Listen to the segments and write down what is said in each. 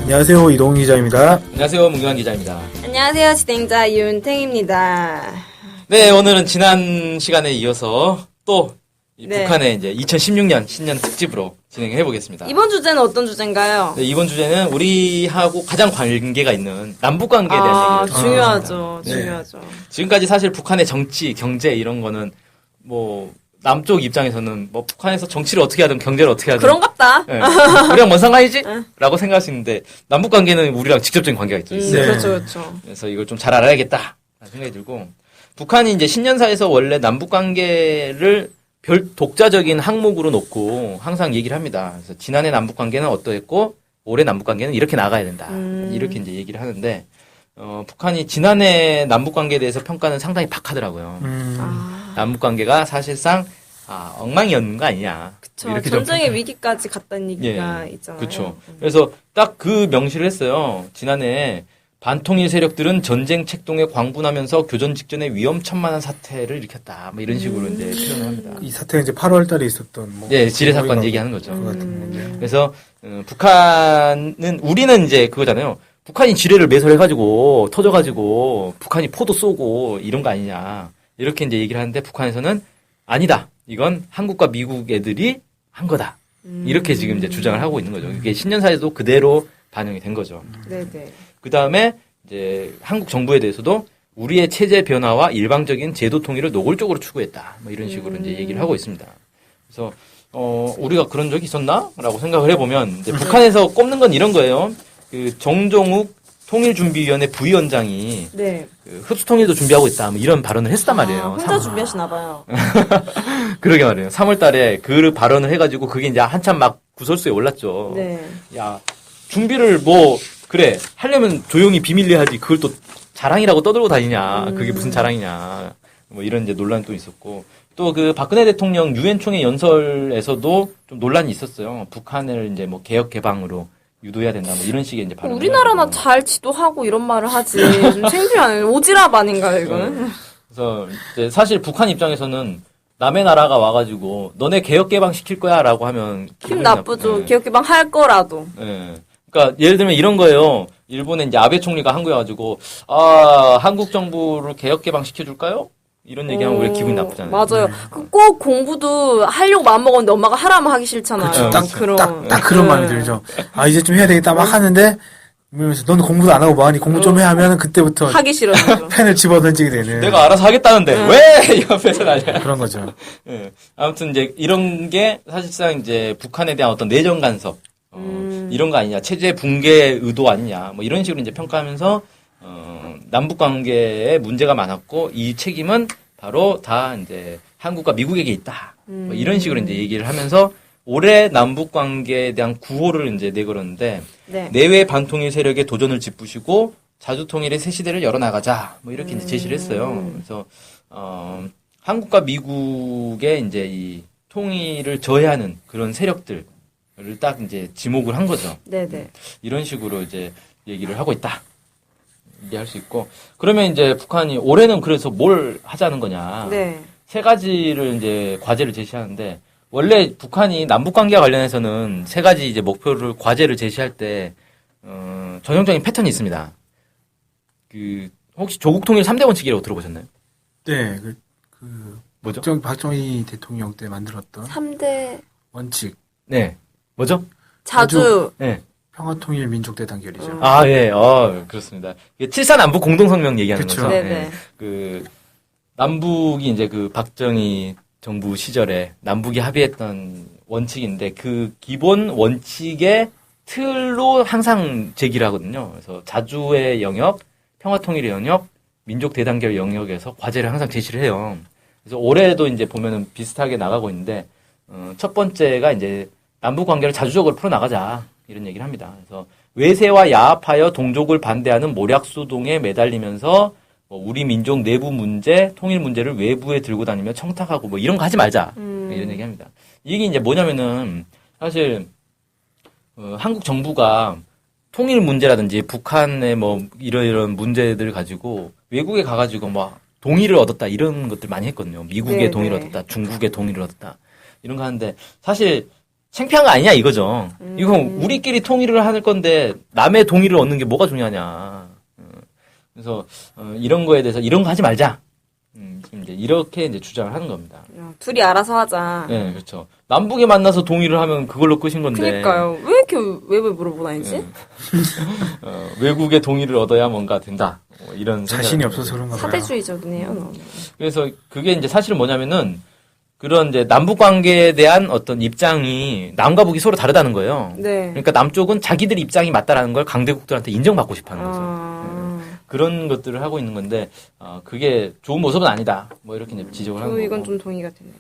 안녕하세요. 이동훈 기자입니다. 안녕하세요. 문경환 기자입니다. 안녕하세요. 진행자 윤탱입니다. 네, 오늘은 지난 시간에 이어서 또 네. 북한의 이제 2016년 신년 특집으로 진행해 보겠습니다. 이번 주제는 어떤 주제인가요? 네, 이번 주제는 우리하고 가장 관계가 있는 남북 관계에 대한 얘기를 중요하죠. 네. 중요하죠. 지금까지 사실 북한의 정치, 경제 이런 거는 뭐 남쪽 입장에서는 뭐 북한에서 정치를 어떻게 하든 경제를 어떻게 하든 그런갑다. 네. 우리랑 뭔 상관이지? 라고 생각할 수 있는데 남북 관계는 우리랑 직접적인 관계가 있죠. 네. 그렇죠, 그렇죠. 그래서 이걸 좀 잘 알아야겠다 라는 생각이 들고, 북한이 이제 신년사에서 원래 남북 관계를 별 독자적인 항목으로 놓고 항상 얘기를 합니다. 그래서 지난해 남북 관계는 어떠했고 올해 남북 관계는 이렇게 나가야 된다. 이렇게 이제 얘기를 하는데, 북한이 지난해 남북 관계에 대해서 평가는 상당히 박하더라고요. 남북 관계가 사실상 엉망이었는 거 아니냐. 그쵸. 이렇게 좀 전쟁의 위기까지 갔다는 얘기가 있잖아요. 그렇죠. 그래서 딱 그 명시를 했어요. 지난해 반통일 세력들은 전쟁 책동에 광분하면서 교전 직전에 위험천만한 사태를 일으켰다. 뭐 이런 식으로 이제 표현을 합니다. 이 사태가 이제 8월 달에 있었던 뭐 네, 지뢰 사건 얘기하는 거죠. 그 같은 건데. 그래서 북한은, 우리는 이제 그거잖아요. 북한이 지뢰를 매설해가지고 터져가지고 북한이 포도 쏘고 이런 거 아니냐. 이렇게 이제 얘기를 하는데 북한에서는 아니다. 이건 한국과 미국 애들이 한 거다. 이렇게 지금 이제 주장을 하고 있는 거죠. 이게 신년사에도 그대로 반영이 된 거죠. 네네. 그 다음에 이제 한국 정부에 대해서도 우리의 체제 변화와 일방적인 제도 통일을 노골적으로 추구했다. 뭐 이런 식으로 이제 얘기를 하고 있습니다. 그래서 우리가 그런 적이 있었나?라고 생각을 해보면 이제 북한에서 꼽는 건 이런 거예요. 그 정종욱 통일준비위원회 부위원장이 네. 그 흡수통일도 준비하고 있다. 뭐 이런 발언을 했단 말이에요. 혼자 준비하시나 봐요. 그러게 말이에요. 3월달에 그 발언을 해가지고 그게 이제 한참 막 구설수에 올랐죠. 네. 야, 준비를 뭐 그래 하려면 조용히 비밀리에 하지 그걸 또 자랑이라고 떠들고 다니냐. 그게 무슨 자랑이냐. 뭐 이런 이제 논란이 또 있었고, 또 그 박근혜 대통령 유엔 총회 연설에서도 좀 논란이 있었어요. 북한을 이제 뭐 개혁 개방으로 유도해야 된다. 뭐 이런 식의 이제 발언. 우리나라나 잘 지도하고 이런 말을 하지. 좀 창피하네. 오지랖 아닌가요, 이거는? 그래서 이제 사실 북한 입장에서는 남의 나라가 와가지고 너네 개혁 개방 시킬 거야라고 하면 기분 나쁘죠. 네. 기억개방 할 거라도. 네. 그러니까 예를 들면 이런 거예요. 일본에 이제 아베 총리가 한국에 와가지고 한국 정부를 개혁 개방 시켜줄까요? 이런 얘기하면 우리 기분이 나쁘잖아요. 맞아요. 꼭 공부도 하려고 마음먹었는데 엄마가 하라면 하기 싫잖아요. 그렇죠. 딱 그런 마음이 들죠. 이제 좀 해야 되겠다 막 하는데, 그러면서 너는 공부도 안 하고 뭐하니 공부 좀 해 하면은 그때부터 하기 싫어요. 펜을 집어던지게 되는. 내가 알아서 하겠다는데 왜 옆에서 나냐. 그런 거죠. 예. 아무튼 이제 이런 게 사실상 이제 북한에 대한 어떤 내정 간섭, 이런 거 아니냐, 체제 붕괴 의도 아니냐, 뭐 이런 식으로 이제 평가하면서 남북 관계에 문제가 많았고 이 책임은 바로 다 이제 한국과 미국에게 있다. 뭐 이런 식으로 이제 얘기를 하면서 올해 남북 관계에 대한 구호를 이제 내걸었는데, 네. 내외 반통일 세력의 도전을 짚으시고 자주 통일의 새 시대를 열어 나가자. 뭐 이렇게 이제 제시를 했어요. 그래서 한국과 미국의 이제 이 통일을 저해하는 그런 세력들을 딱 이제 지목을 한 거죠. 네네. 이런 식으로 이제 얘기를 하고 있다. 얘기할 수 있고, 그러면 이제 북한이 올해는 그래서 뭘 하자는 거냐. 네. 세 가지를 이제 과제를 제시하는데, 원래 북한이 남북 관계와 관련해서는 세 가지 이제 목표를, 과제를 제시할 때 전형적인 패턴이 있습니다. 혹시 조국 통일 3대 원칙이라고 들어보셨나요? 네, 뭐죠? 박정희 대통령 때 만들었던 3대 원칙. 네. 뭐죠? 자주. 네. 평화통일 민족대 단결이죠. 예, 그렇습니다. 7.4 남북 공동성명 얘기하는 그쵸. 거죠. 네네. 남북이 이제 박정희 정부 시절에 남북이 합의했던 원칙인데, 그 기본 원칙의 틀로 항상 제기를 하거든요. 그래서 자주의 영역, 평화통일의 영역, 민족 대단결 영역에서 과제를 항상 제시를 해요. 그래서 올해도 이제 보면은 비슷하게 나가고 있는데, 첫 번째가 이제 남북 관계를 자주적으로 풀어나가자. 이런 얘기를 합니다. 그래서 외세와 야합하여 동족을 반대하는 모략수동에 매달리면서 우리 민족 내부 문제, 통일 문제를 외부에 들고 다니며 청탁하고 뭐 이런 거 하지 말자. 이런 얘기 합니다. 이게 이제 뭐냐면은 사실 한국 정부가 통일 문제라든지 북한의 뭐 이런 문제들 가지고 외국에 가가지고 뭐 동의를 얻었다 이런 것들 많이 했거든요. 미국의 네네. 동의를 얻었다, 중국의 동의를 얻었다 이런 거 하는데, 사실 창피한 거 아니냐 이거죠. 이건 우리끼리 통일을 할 건데 남의 동의를 얻는 게 뭐가 중요하냐. 그래서 이런 거에 대해서 이런 거 하지 말자. 지금 이제 이렇게 이제 주장을 하는 겁니다. 둘이 알아서 하자. 네, 그렇죠. 남북에 만나서 동의를 하면 그걸로 끝인 건데. 그니까요. 왜 이렇게 왜 물어보나이지? 외국의 동의를 얻어야 뭔가 된다. 뭐 이런 자신이 생각을 없어서 그런가 봐요. 사대주의적이네요. 너무. 그래서 그게 이제 사실은 뭐냐면은 그런 이제 남북 관계에 대한 어떤 입장이 남과 북이 서로 다르다는 거예요. 네. 그러니까 남쪽은 자기들 입장이 맞다라는 걸 강대국들한테 인정받고 싶어 하는 거죠. 그런 것들을 하고 있는 건데, 그게 좋은 모습은 아니다. 뭐 이렇게 이제 지적을 하는 거고. 이건 좀 동의가 되네요.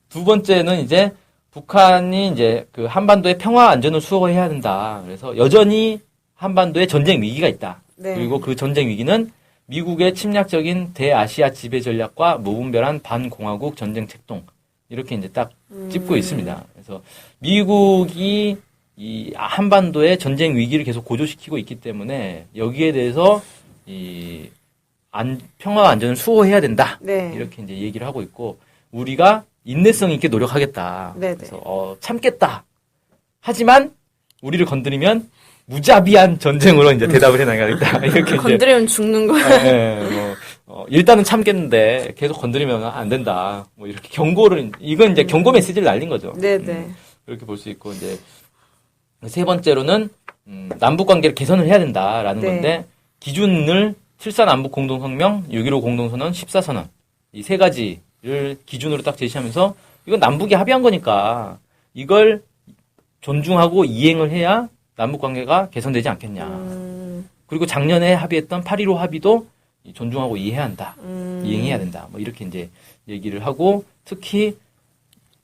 두 번째는 이제 북한이 이제 그 한반도의 평화 안전을 수호해야 된다. 그래서 여전히 한반도에 전쟁 위기가 있다. 네. 그리고 그 전쟁 위기는 미국의 침략적인 대아시아 지배 전략과 무분별한 반공화국 전쟁 책동 이렇게 이제 딱 짚고 있습니다. 그래서 미국이 이 한반도의 전쟁 위기를 계속 고조시키고 있기 때문에 여기에 대해서 이 평화와 안전을 수호해야 된다. 네. 이렇게 이제 얘기를 하고 있고 우리가 인내성 있게 노력하겠다. 네네. 그래서 참겠다. 하지만 우리를 건드리면 무자비한 전쟁으로 이제 대답을 해나가겠다. 이렇게 건드리면 죽는 거예요. 네, 일단은 참겠는데 계속 건드리면 안 된다. 뭐 이렇게 경고를 이건 이제 경고 메시지를 날린 거죠. 네네. 그렇게 볼 수 있고 이제 세 번째로는 남북 관계를 개선을 해야 된다라는 네. 건데 기준을 7.4 남북 공동성명, 6.15 공동선언, 14선언 이 세 가지를 기준으로 딱 제시하면서 이건 남북이 합의한 거니까 이걸 존중하고 이행을 해야 남북 관계가 개선되지 않겠냐. 그리고 작년에 합의했던 8.15 합의도 존중하고 이해해야 한다. 이행해야 된다. 뭐 이렇게 이제 얘기를 하고 특히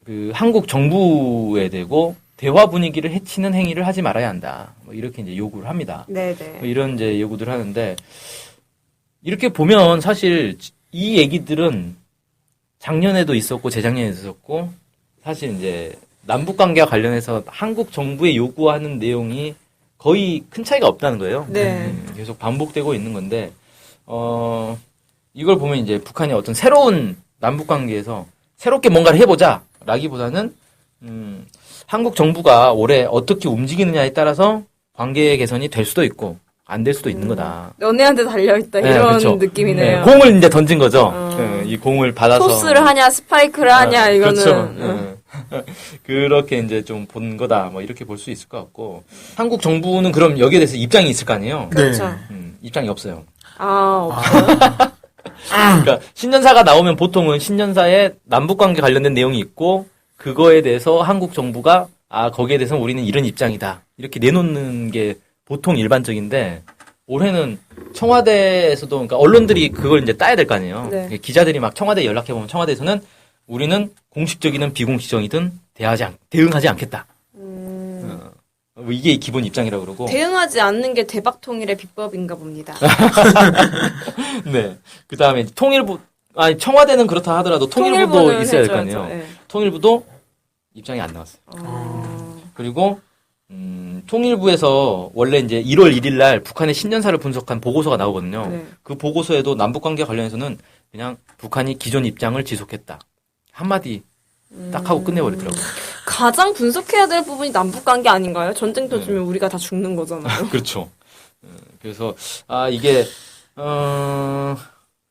그 한국 정부에 대고 대화 분위기를 해치는 행위를 하지 말아야 한다. 뭐 이렇게 이제 요구를 합니다. 네네. 뭐 이런 이제 요구들을 하는데 이렇게 보면 사실 이 얘기들은 작년에도 있었고 재작년에도 있었고 사실 이제 남북 관계와 관련해서 한국 정부에 요구하는 내용이 거의 큰 차이가 없다는 거예요. 네. 계속 반복되고 있는 건데 이걸 보면 이제 북한이 어떤 새로운 남북 관계에서 새롭게 뭔가를 해보자라기보다는 한국 정부가 올해 어떻게 움직이느냐에 따라서 관계 개선이 될 수도 있고 안 될 수도 있는 거다. 연애한테 달려있다 네, 이런 그렇죠. 느낌이네요. 네, 공을 이제 던진 거죠. 이 공을 받아서 토스를 하냐 스파이크를 하냐 이거는 그렇죠. 그렇게 이제 좀 본 거다. 뭐 이렇게 볼 수 있을 것 같고 한국 정부는 그럼 여기에 대해서 입장이 있을 거 아니에요. 그렇죠. 입장이 없어요. 없어요? 그러니까 신년사가 나오면 보통은 신년사에 남북 관계 관련된 내용이 있고 그거에 대해서 한국 정부가 거기에 대해서 우리는 이런 입장이다. 이렇게 내놓는 게 보통 일반적인데 올해는 청와대에서도 그러니까 언론들이 그걸 이제 따야 될 거 아니에요. 네. 기자들이 막 청와대에 연락해 보면 청와대에서는 우리는 공식적이든 비공식적이든 대응하지 않겠다. 뭐 이게 기본 입장이라고 그러고. 대응하지 않는 게 대박통일의 비법인가 봅니다. 네. 그 다음에 통일부 청와대는 그렇다 하더라도 통일부도 통일부는 있어야 될 거 해줘야죠. 아니에요. 네. 통일부도 입장이 안 나왔어요. 그리고 통일부에서 원래 이제 1월 1일 날 북한의 신년사를 분석한 보고서가 나오거든요. 네. 그 보고서에도 남북 관계 관련해서는 그냥 북한이 기존 입장을 지속했다. 한마디 딱 하고 끝내버리더라고요. 가장 분석해야 될 부분이 남북관계 아닌가요? 전쟁 터지면 우리가 다 죽는 거잖아요. 그렇죠. 그래서 이게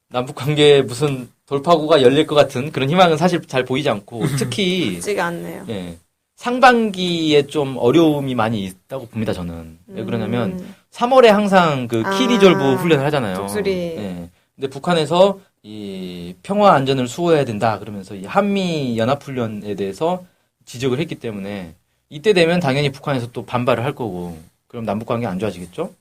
남북 관계에 무슨 돌파구가 열릴 것 같은 그런 희망은 사실 잘 보이지 않고 특히 쉽지가 않네요. 예, 상반기에 좀 어려움이 많이 있다고 봅니다. 저는 왜 그러냐면 3월에 항상 그 키리졸브 훈련을 하잖아요. 독수리. 예. 근데 북한에서 이 평화 안전을 수호해야 된다 그러면서 이 한미 연합 훈련에 대해서 지적을 했기 때문에 이때 되면 당연히 북한에서 또 반발을 할 거고 그럼 남북 관계 안 좋아지겠죠?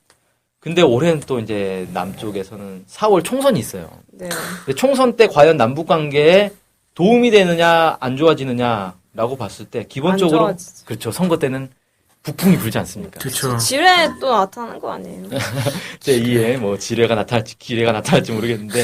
근데 올해는 또 이제 남쪽에서는 4월 총선이 있어요. 네. 근데 총선 때 과연 남북 관계에 도움이 되느냐 안 좋아지느냐라고 봤을 때 기본적으로 안 좋아지죠. 그렇죠. 선거 때는 북풍이 불지 않습니까? 그렇죠. 지뢰 또 나타나는 거 아니에요? 제 2에 뭐 지뢰가 나타날지 기뢰가 나타날지 모르겠는데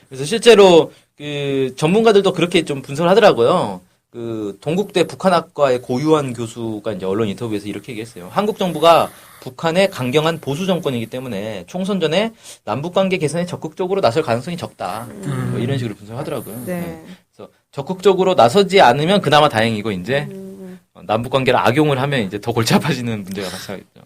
그래서 실제로 그 전문가들도 그렇게 좀 분석을 하더라고요. 그 동국대 북한학과의 고유한 교수가 이제 언론 인터뷰에서 이렇게 얘기했어요. 한국 정부가 북한의 강경한 보수 정권이기 때문에 총선 전에 남북 관계 개선에 적극적으로 나설 가능성이 적다. 뭐 이런 식으로 분석하더라고요. 네. 그래서 적극적으로 나서지 않으면 그나마 다행이고 이제 남북 관계를 악용을 하면 이제 더 골치 아파지는 문제가 발생하겠죠.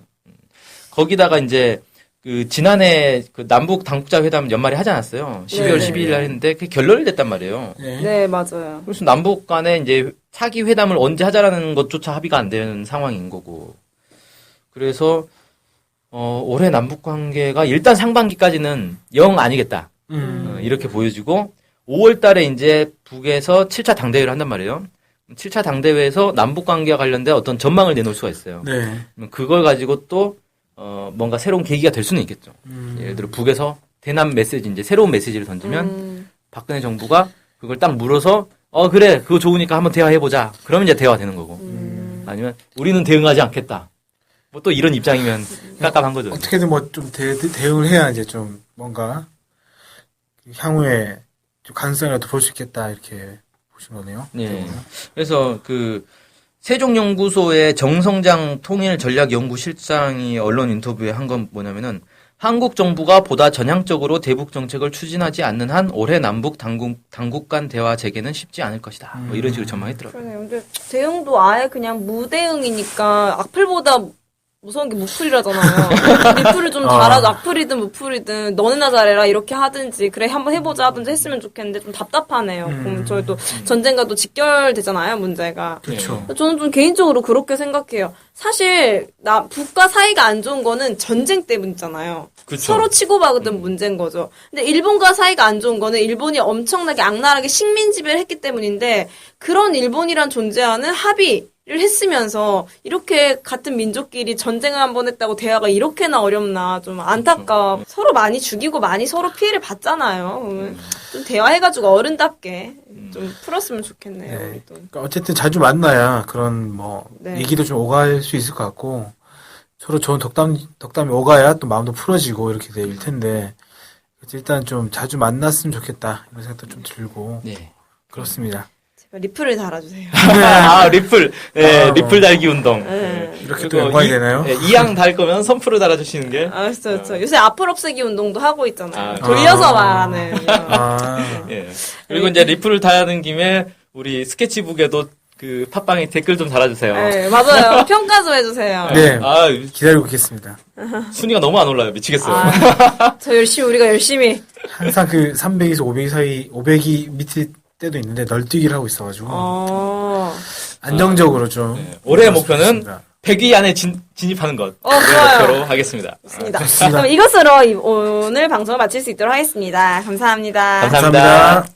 거기다가 이제 그 지난해 그 남북 당국자 회담 연말에 하지 않았어요. 12월 네. 12일 날 했는데 그게 결렬이 됐단 말이에요. 네. 네, 맞아요. 그래서 남북 간에 이제 차기 회담을 언제 하자라는 것조차 합의가 안 되는 상황인 거고. 그래서 올해 남북 관계가 일단 상반기까지는 영 아니겠다. 이렇게 보여지고 5월 달에 이제 북에서 7차 당대회를 한단 말이에요. 7차 당대회에서 남북 관계와 관련된 어떤 전망을 내놓을 수가 있어요. 네. 그러면 그걸 가지고 또 뭔가 새로운 계기가 될 수는 있겠죠. 예를 들어 북에서 대남 메시지 이제 새로운 메시지를 던지면 박근혜 정부가 그걸 딱 물어서 그래 그거 좋으니까 한번 대화해보자. 그러면 이제 대화되는 거고. 아니면 우리는 대응하지 않겠다. 뭐 또 이런 입장이면 깝깝한 거죠. 어떻게든 뭐 좀 대응을 해야 이제 좀 뭔가 향후에 좀 가능성이라도 볼 수 있겠다 이렇게 보신 거네요. 네. 그래서 그 세종연구소의 정성장 통일전략연구실장이 언론 인터뷰에 한 건 뭐냐면은 한국 정부가 보다 전향적으로 대북 정책을 추진하지 않는 한 올해 남북 당국 간 대화 재개는 쉽지 않을 것이다. 뭐 이런 식으로 전망했더라고요. 그러네요. 근데 대응도 아예 그냥 무대응이니까 악플보다 무서운 게 무풀이라잖아요. 리플을 좀 잘하자. 악플이든 무풀이든 너네나 잘해라 이렇게 하든지 그래 한번 해보자 하든지 했으면 좋겠는데 좀 답답하네요. 그럼 저희도 전쟁과도 직결되잖아요 문제가. 그렇죠. 저는 좀 개인적으로 그렇게 생각해요. 사실 북과 사이가 안 좋은 거는 전쟁 때문이잖아요. 그쵸. 서로 치고받은 문제인 거죠. 근데 일본과 사이가 안 좋은 거는 일본이 엄청나게 악랄하게 식민 지배를 했기 때문인데 그런 일본이란 존재와는 합의를 했으면서 이렇게 같은 민족끼리 전쟁을 한번 했다고 대화가 이렇게나 어렵나 좀 안타까워. 서로 많이 죽이고 많이 서로 피해를 봤잖아요. 좀 대화해가지고 어른답게 좀 풀었으면 좋겠네요. 네. 우리도. 그러니까 어쨌든 자주 만나야 그런 뭐 네. 얘기도 좀 오갈 수 있을 것 같고 서로 좋은 덕담이 오가야 또 마음도 풀어지고 이렇게 될 텐데 그래서 일단 좀 자주 만났으면 좋겠다 이런 생각도 좀 들고 네. 그렇습니다. 제발 리플을 달아주세요. 아, 리플. 네, 아, 리플 달기 운동. 네. 이렇게 또 연관이 되나요? 네, 이양 달 거면 선프로 달아주시는 게. 그렇죠. 요새 앞을 없애기 운동도 하고 있잖아요. 아, 돌려서 말하는. 아, 예. 그리고 이제 리플을 달는 김에 우리 스케치북에도 그 팟빵에 댓글 좀 달아주세요. 네, 맞아요. 평가 좀 해주세요. 네. 아, 기다리고 있겠습니다. 순위가 너무 안 올라요. 미치겠어요. 우리가 열심히. 항상 그 300에서 500 사이, 500이 밑에 때도 있는데 널뛰기를 하고 있어가지고 안정적으로 좀 네. 올해의 목표는 좋겠습니다. 100위 안에 진입하는 것. 좋아요. 목표로 하겠습니다. 좋습니다. 좋습니다. 그럼 이것으로 오늘 방송을 마칠 수 있도록 하겠습니다. 감사합니다. 감사합니다.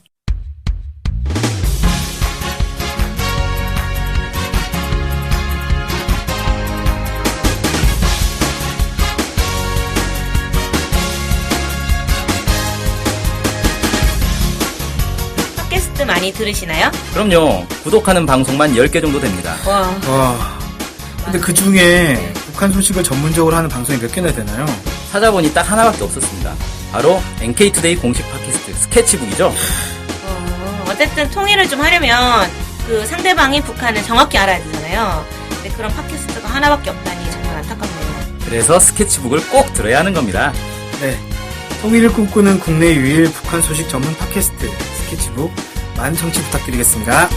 팟캐스트 많이 들으시나요? 그럼요. 구독하는 방송만 10개 정도 됩니다. 와. 와. 근데 그 중에 북한 소식을 전문적으로 하는 방송이 몇 개나 되나요? 찾아보니 딱 하나밖에 없었습니다. 바로 NK투데이 공식 팟캐스트 스케치북이죠. 어쨌든 통일을 좀 하려면 그 상대방이 북한을 정확히 알아야 되잖아요. 근데 그런 팟캐스트가 하나밖에 없다니 정말 안타깝네요. 그래서 스케치북을 꼭 들어야 하는 겁니다. 네. 통일을 꿈꾸는 국내 유일 북한 소식 전문 팟캐스트 스케치북 많은 청취 부탁드리겠습니다.